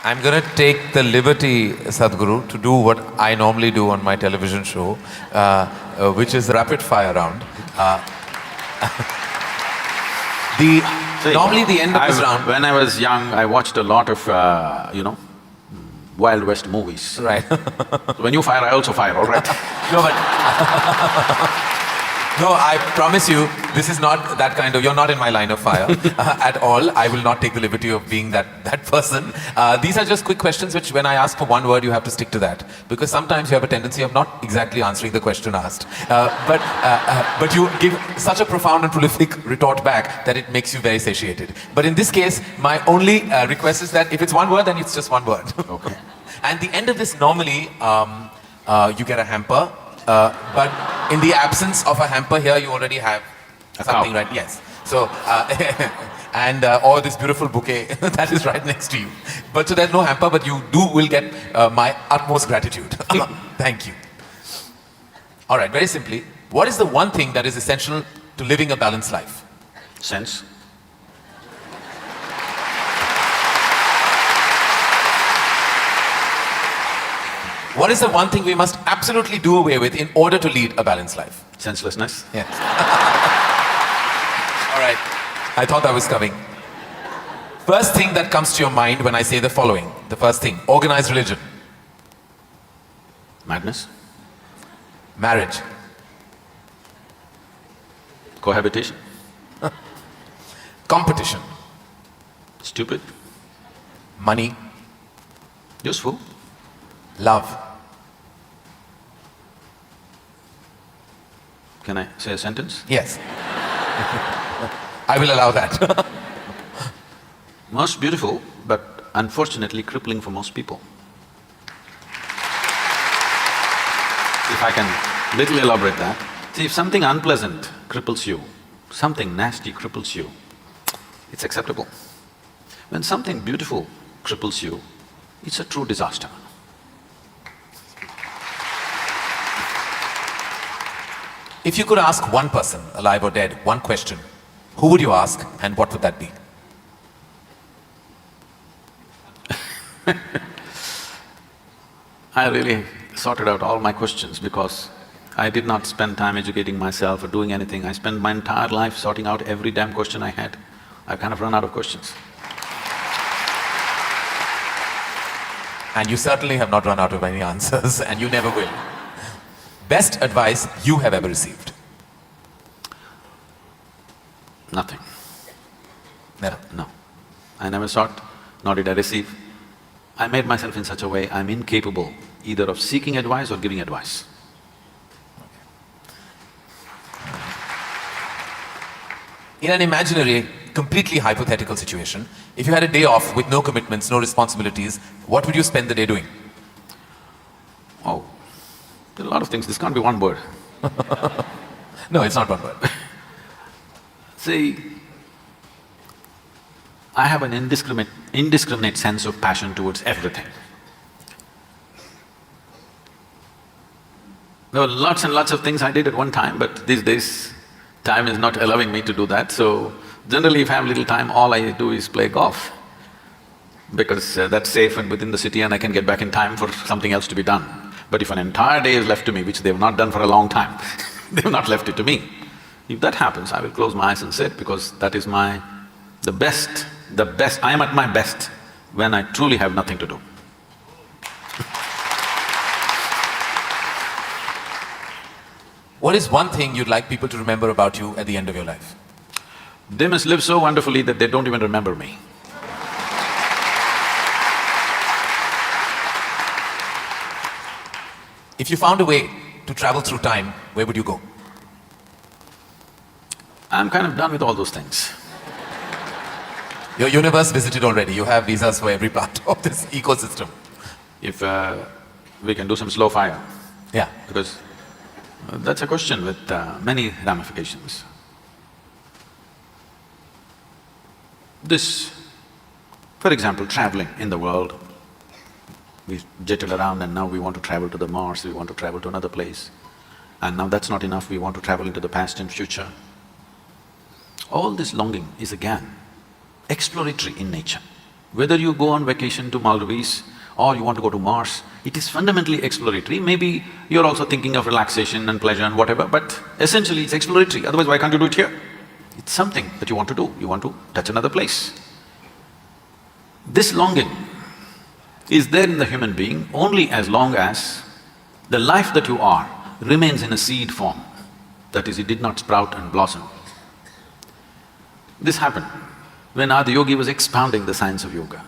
I'm going to take the liberty, Sadhguru, to do what I normally do on my television show, which is rapid fire round. Normally the end of this round… When I was young, I watched a lot of, Wild West movies. Right. When you fire, I also fire, all right? No, but… No, I promise you, this is not that kind of… You're not in my line of fire at all. I will not take the liberty of being that person. These are just quick questions which when I ask for one word, you have to stick to that. Because sometimes you have a tendency of not exactly answering the question asked. But you give such a profound and prolific retort back that it makes you very satiated. But in this case, my only request is that if it's one word, then it's just one word. Okay. And the end of this, normally, you get a hamper. But in the absence of a hamper here, you already have something, right? Yes. So, or this beautiful bouquet that is right next to you. But so there's no hamper, but you will get my utmost gratitude. Thank you. All right, very simply, what is the one thing that is essential to living a balanced life? Sense. What is the one thing we must absolutely do away with in order to lead a balanced life? Senselessness. Yes. All right. I thought that was coming. First thing that comes to your mind when I say the following. The first thing, organized religion. Madness. Marriage. Cohabitation. Competition. Stupid. Money. Useful. Love. Can I say a sentence? Yes. I will allow that. Most beautiful, but unfortunately crippling for most people. If I can little elaborate that, see, if something unpleasant cripples you, something nasty cripples you, it's acceptable. When something beautiful cripples you, it's a true disaster. If you could ask one person, alive or dead, one question, who would you ask and what would that be? I really sorted out all my questions because I did not spend time educating myself or doing anything. I spent my entire life sorting out every damn question I had. I've kind of run out of questions. And you certainly have not run out of any answers and you never will. Best advice you have ever received? Nothing. Never? No. I never sought, nor did I receive. I made myself in such a way I'm incapable either of seeking advice or giving advice. In an imaginary, completely hypothetical situation, if you had a day off with no commitments, no responsibilities, what would you spend the day doing? Oh, there are a lot of things, this can't be one word. No, it's not one word. See, I have an indiscriminate sense of passion towards everything. There were lots and lots of things I did at one time, but these days, time is not allowing me to do that, so generally if I have little time, all I do is play golf. Because that's safe and within the city and I can get back in time for something else to be done. But if an entire day is left to me, which they've not done for a long time, they've not left it to me. If that happens, I will close my eyes and sit because that is the best, I am at my best when I truly have nothing to do. What is one thing you'd like people to remember about you at the end of your life? They must live so wonderfully that they don't even remember me. If you found a way to travel through time, where would you go? I'm kind of done with all those things. Your universe visited already, you have visas for every part of this ecosystem. If we can do some slow fire. Yeah. Because that's a question with many ramifications. This, for example, traveling in the world, we jetted around and now we want to travel to the Mars, we want to travel to another place. And now that's not enough, we want to travel into the past and future. All this longing is again exploratory in nature. Whether you go on vacation to Maldives or you want to go to Mars, it is fundamentally exploratory. Maybe you're also thinking of relaxation and pleasure and whatever, but essentially it's exploratory, otherwise why can't you do it here? It's something that you want to do, you want to touch another place. This longing is there in the human being only as long as the life that you are remains in a seed form. That is, it did not sprout and blossom. This happened when Adiyogi was expounding the science of yoga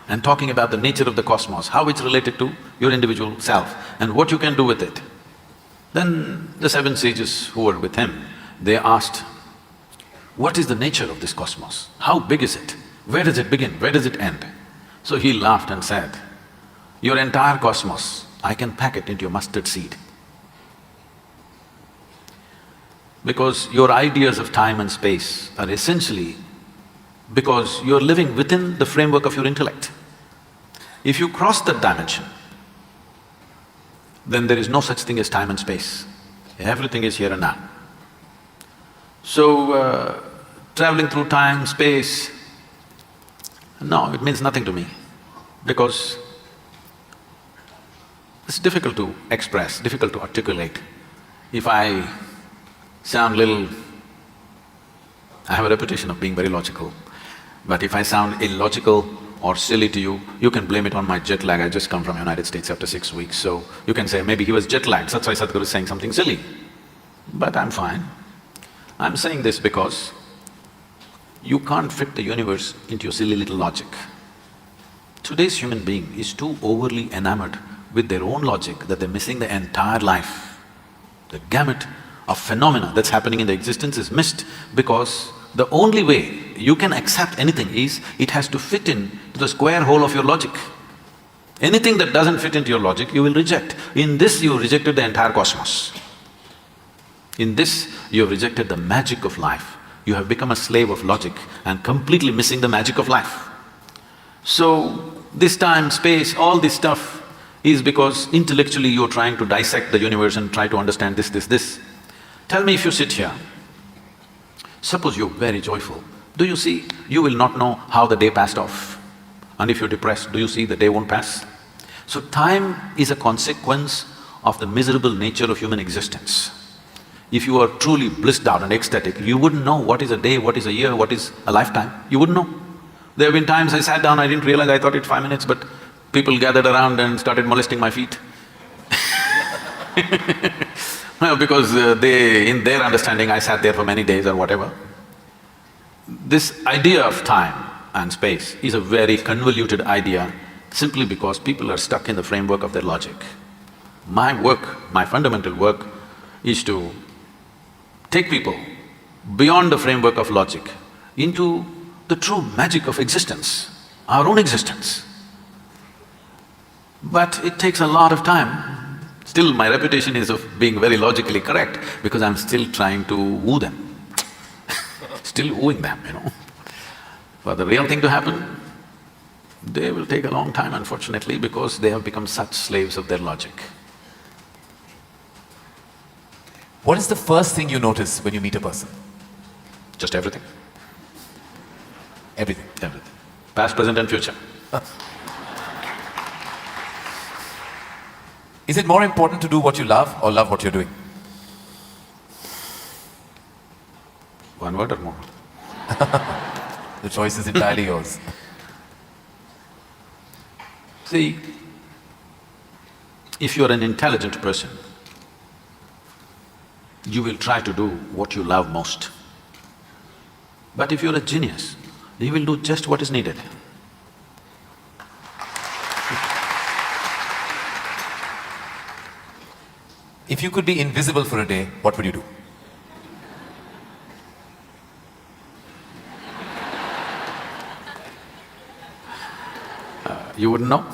and talking about the nature of the cosmos, how it's related to your individual self and what you can do with it. Then the seven sages who were with him, they asked, what is the nature of this cosmos? How big is it? Where does it begin? Where does it end? So he laughed and said, your entire cosmos, I can pack it into a mustard seed. Because your ideas of time and space are essentially because you're living within the framework of your intellect. If you cross that dimension, then there is no such thing as time and space. Everything is here and now. So, traveling through time, space, no, it means nothing to me because it's difficult to express, difficult to articulate. If I sound little… I have a reputation of being very logical, but if I sound illogical or silly to you, you can blame it on my jet lag. I just come from United States after 6 weeks, so you can say maybe he was jet lagged, that's why Sadhguru is saying something silly. But I'm fine. I'm saying this because you can't fit the universe into your silly little logic. Today's human being is too overly enamored with their own logic that they're missing the entire life. The gamut of phenomena that's happening in the existence is missed because the only way you can accept anything is it has to fit in to the square hole of your logic. Anything that doesn't fit into your logic, you will reject. In this, you rejected the entire cosmos. In this, you have rejected the magic of life. You have become a slave of logic and completely missing the magic of life. So, this time, space, all this stuff is because intellectually you're trying to dissect the universe and try to understand this. Tell me if you sit here, suppose you're very joyful, do you see, you will not know how the day passed off. And if you're depressed, do you see the day won't pass? So time is a consequence of the miserable nature of human existence. If you are truly blissed out and ecstatic, you wouldn't know what is a day, what is a year, what is a lifetime, you wouldn't know. There have been times I sat down, I didn't realize, I thought it's 5 minutes, but people gathered around and started molesting my feet. Well, because in their understanding, I sat there for many days or whatever. This idea of time and space is a very convoluted idea simply because people are stuck in the framework of their logic. My work, my fundamental work is to take people beyond the framework of logic into the true magic of existence, our own existence. But it takes a lot of time. Still, my reputation is of being very logically correct because I'm still trying to woo them, still wooing them, you know. For the real thing to happen, they will take a long time, unfortunately, because they have become such slaves of their logic. What is the first thing you notice when you meet a person? Just everything. Everything. Everything. Past, present and future. Is it more important to do what you love or love what you're doing? One word or more? The choice is entirely yours. See, if you're an intelligent person, you will try to do what you love most. But if you're a genius, you will do just what is needed. If you could be invisible for a day, what would you do? You wouldn't know?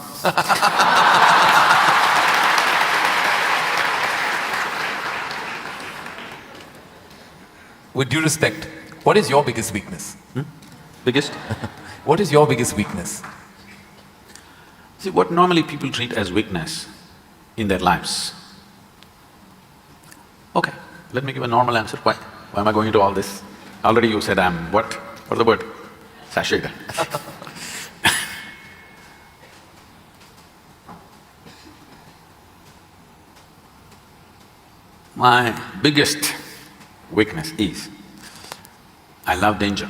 With due respect, what is your biggest weakness? Biggest? What is your biggest weakness? See, what normally people treat as weakness in their lives. Okay, let me give a normal answer. Why? Why am I going into all this? Already you said I'm what? What's the word? Sashayed. My biggest weakness is, I love danger.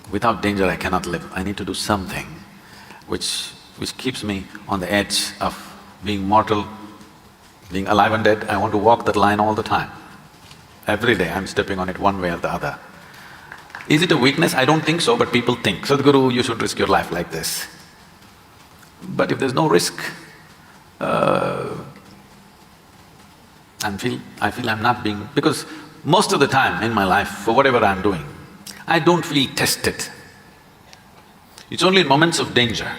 Without danger, I cannot live. I need to do something which keeps me on the edge of being mortal, being alive and dead. I want to walk that line all the time. Every day I'm stepping on it one way or the other. Is it a weakness? I don't think so, but people think, Sadhguru, you should risk your life like this. But if there's no risk, I feel I'm not being… because most of the time in my life, for whatever I'm doing, I don't feel tested. It's only in moments of danger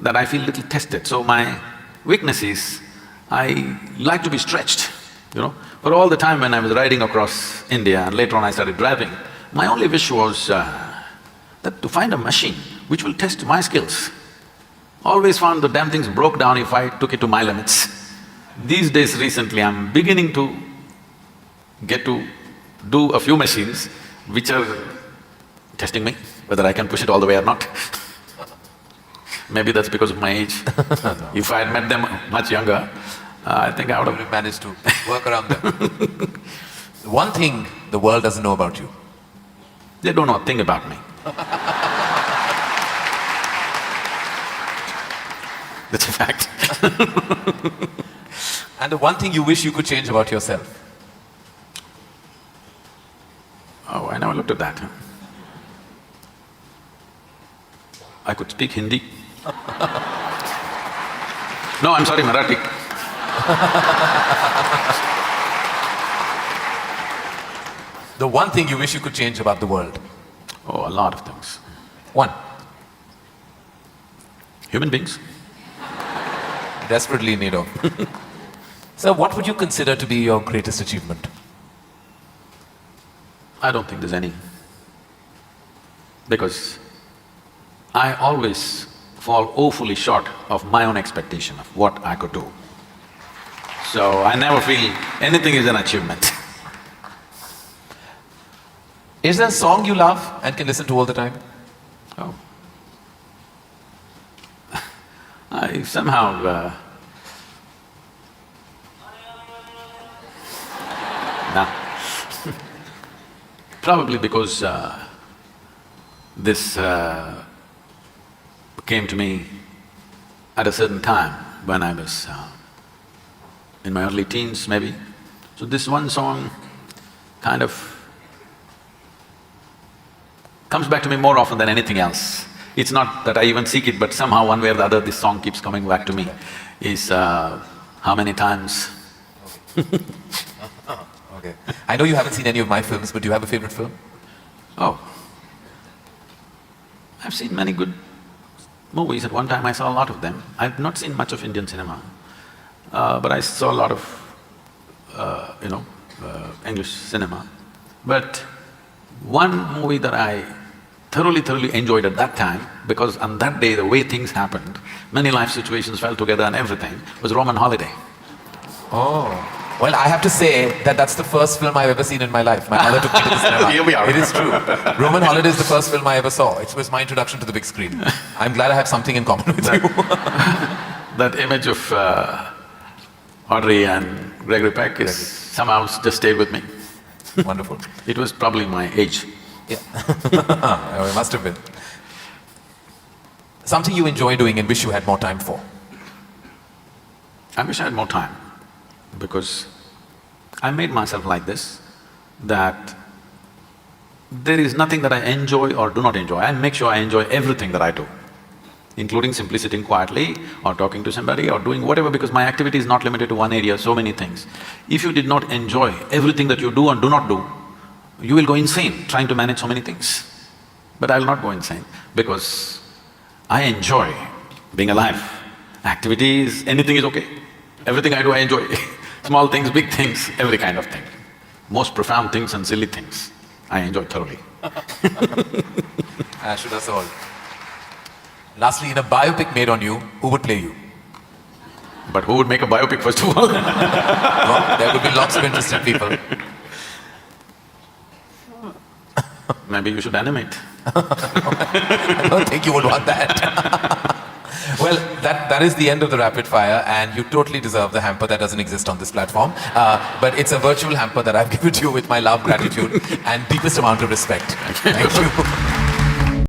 that I feel little tested. So my weakness is, I like to be stretched, you know. For all the time when I was riding across India and later on I started driving, my only wish was that to find a machine which will test my skills. Always found the damn things broke down if I took it to my limits. These days recently I'm beginning to get to do a few machines which are testing me, whether I can push it all the way or not. Maybe that's because of my age. If I had met them much younger, I think I would have managed to work around them. One thing the world doesn't know about you. They don't know a thing about me. That's a fact. And the one thing you wish you could change about yourself? Oh, I never looked at that. I could speak Hindi. No, I'm sorry, Marathi. The one thing you wish you could change about the world? Oh, a lot of things. One. Human beings. Desperately in need of. So what would you consider to be your greatest achievement? I don't think there's any. Because I always fall awfully short of my own expectation of what I could do. So I never feel anything is an achievement. Is there a song you love and can listen to all the time? Oh. I somehow… nah. Probably because this came to me at a certain time when I was in my early teens maybe. So this one song kind of comes back to me more often than anything else. It's not that I even seek it, but somehow one way or the other this song keeps coming back to me. Is how many times? Okay. I know you haven't seen any of my films, but do you have a favorite film? Oh, I've seen many good movies. At one time I saw a lot of them. I've not seen much of Indian cinema, but I saw a lot of, English cinema. But one movie that I thoroughly enjoyed at that time, because on that day the way things happened, many life situations fell together and everything, was Roman Holiday. Oh. Well, I have to say that that's the first film I've ever seen in my life. My mother took me to the cinema. Here we are. It is true. Roman Holiday is the first film I ever saw. It was my introduction to the big screen. I'm glad I have something in common with you. That image of Audrey and Gregory Peck is somehow just stayed with me. Wonderful. It was probably my age. Yeah. Oh, it must have been. Something you enjoy doing and wish you had more time for? I wish I had more time, because I made myself like this, that there is nothing that I enjoy or do not enjoy. I make sure I enjoy everything that I do, including simply sitting quietly or talking to somebody or doing whatever, because my activity is not limited to one area, so many things. If you did not enjoy everything that you do and do not do, you will go insane trying to manage so many things. But I will not go insane, because I enjoy being alive. Activities, anything is okay. Everything I do, I enjoy. Small things, big things, every kind of thing. Most profound things and silly things, I enjoy thoroughly. As should us all. Lastly, in a biopic made on you, who would play you? But who would make a biopic first of all? Well, there could be lots of interesting people. Maybe you should animate. I don't think you would want that. Well, that is the end of the rapid fire, and you totally deserve the hamper that doesn't exist on this platform. But it's a virtual hamper that I've given to you with my love, gratitude, and deepest amount of respect. Thank you.